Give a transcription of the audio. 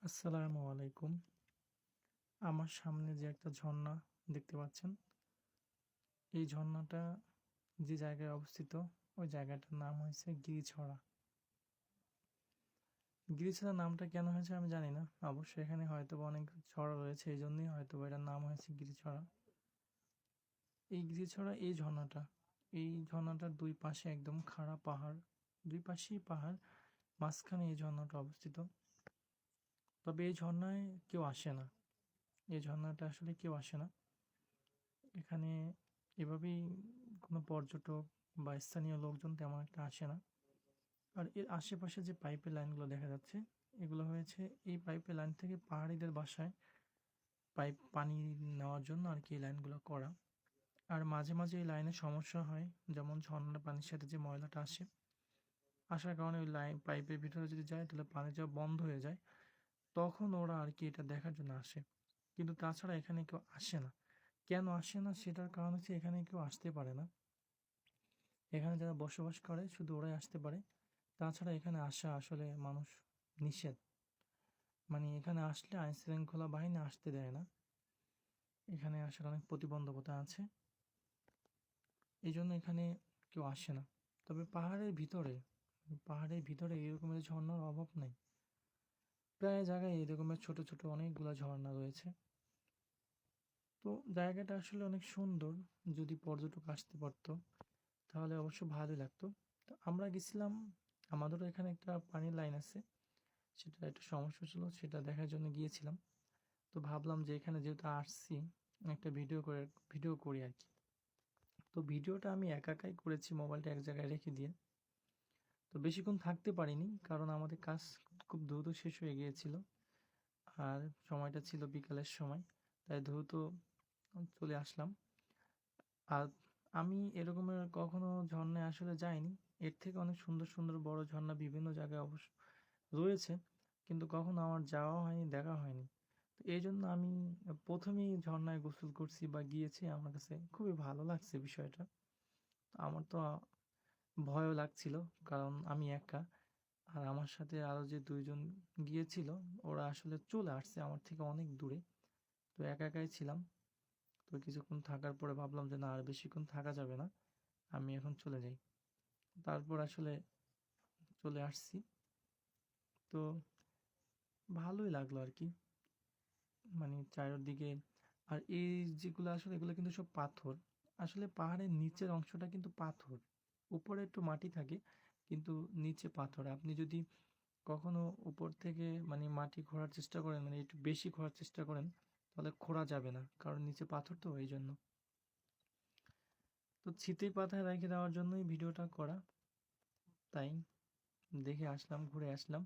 আসসালামু আলাইকুম। আমার সামনে যে একটা ঝর্ণা দেখতে পাচ্ছেন, এই ঝর্ণাটা যে জায়গায় অবস্থিত, ওই জায়গাটার নাম হয়েছে গিরিছড়া। গিরিছড়া নামটা কেন হয়েছে আমি জানি না। অবশ্যই এখানে হয়তোবা অনেক ছড়া রয়েছে, এই জন্যই হয়তোবা এটার নাম হয়েছে গিরিছড়া। এই গিরিছড়া এই ঝর্ণাটার দুই পাশে একদম খাড়া পাহাড়, দুই পাশেই পাহাড়, মাঝখানে এই ঝর্ণাটা অবস্থিত। তবে এই ঝর্ণায় কেউ আসে না, এই ঝর্ণাটা আসলে কেউ আসে না। এখানে এভাবেই কোনো পর্যটক বা স্থানীয় লোকজন তেমন একটা আসে না। আর এর আশেপাশে যে পাইপের লাইনগুলো দেখা যাচ্ছে, এগুলো হয়েছে এই পাইপের লাইন থেকে পাহাড়িদের বাসায় পাইপ পানি নেওয়ার জন্য আর কি এই লাইনগুলো করা। আর মাঝে মাঝে এই লাইনে সমস্যা হয়, যেমন ঝর্ণার পানির সাথে যে ময়লাটা আসার কারণে ওই লাইন পাইপের ভিতরে যদি যায় তাহলে পানি যাওয়া বন্ধ হয়ে যায়, তখন ওরা আর কি এটা দেখার জন্য আসে। কিন্তু তাছাড়া এখানে কেউ আসে না। কেন আসে না সেটার কারণ হচ্ছে এখানে কেউ আসতে পারে না। এখানে যারা বসবাস করে শুধু ওরাই আসতে পারে। তাছাড়া এখানে আসা আসলে মানুষ নিষেধ। মানে এখানে আসলে আইন শৃঙ্খলা বাহিনী আসতে দেয় না। এখানে আসার অনেক প্রতিবন্ধকতা আছে, এই জন্য এখানে কেউ আসে না। তবে পাহাড়ের ভিতরে এরকমের ঝর্ণার অভাব নেই। প্রায় জায়গায় এরকমের ছোট ছোট অনেকগুলো ঝর্ণা রয়েছে। তো জায়গাটা আসলে অনেক সুন্দর। যদি পর্যটক আসতে পারতো তাহলে অবশ্য ভালোই লাগতো। তো আমরা গেছিলাম, আমাদেরও এখানে একটা পানির লাইন আছে, সেটা একটু সমস্যা ছিল, সেটা দেখার জন্য গিয়েছিলাম। তো ভাবলাম যে এখানে যেহেতু আসছি, একটা ভিডিও করি আর কি। তো ভিডিওটা আমি একাই করেছি, মোবাইলটা এক জায়গায় রেখে দিয়ে। তো বেশিক্ষণ থাকতে পারিনি, কারণ আমাদের কাজ খুব দ্রুত শেষ হয়ে গিয়েছিল। আর সময়টা ছিল বিকালের সময়, তাই দ্রুত চলে আসলাম। আর আমি এরকমের কখনো ঝর্ণায় আসলে যাইনি। এর থেকে অনেক সুন্দর সুন্দর বড় ঝর্ণা বিভিন্ন জায়গায় অবশ্য রয়েছে, কিন্তু কখনো আমার যাওয়া হয়নি, দেখা হয়নি। তো এই জন্য আমি প্রথমেই ঝর্ণায় গোসল করছি বা গিয়েছি, আমার কাছে খুবই ভালো লাগছে বিষয়টা। তো আমার তো ভয়ও লাগছিল, কারণ আমি একা, আর আমার সাথে আরো যে দুইজন গিয়েছিল, ওরা আসলে চলে আসছে আমার থেকে অনেক দূরে। তো একা একাই ছিলাম। তো কিছুক্ষণ থাকার পরে ভাবলাম যে না, আর বেশিক্ষণ থাকা যাবে না, আমি এখন চলে যাই। তারপর আসলে চলে আসছি। তো ভালোই লাগলো আর কি, মানে চারিদিকে। আর এই যেগুলো আসলে এগুলো কিন্তু সব পাথর। আসলে পাহাড়ের নিচের অংশটা কিন্তু পাথর, উপরে একটু মাটি থাকে, কিন্তু নিচে পাথর। আপনি যদি কখনো উপর থেকে মানে মাটি খোঁড়ার চেষ্টা করেন, মানে একটু বেশি খোঁড়ার চেষ্টা করেন, তাহলে খোঁড়া যাবে না, কারণ নিচে পাথর তো, এই জন্য। তো স্মৃতির পাতায় রেখে দেওয়ার জন্যই ভিডিওটা করা, তাই দেখে আসলাম, ঘুরে আসলাম।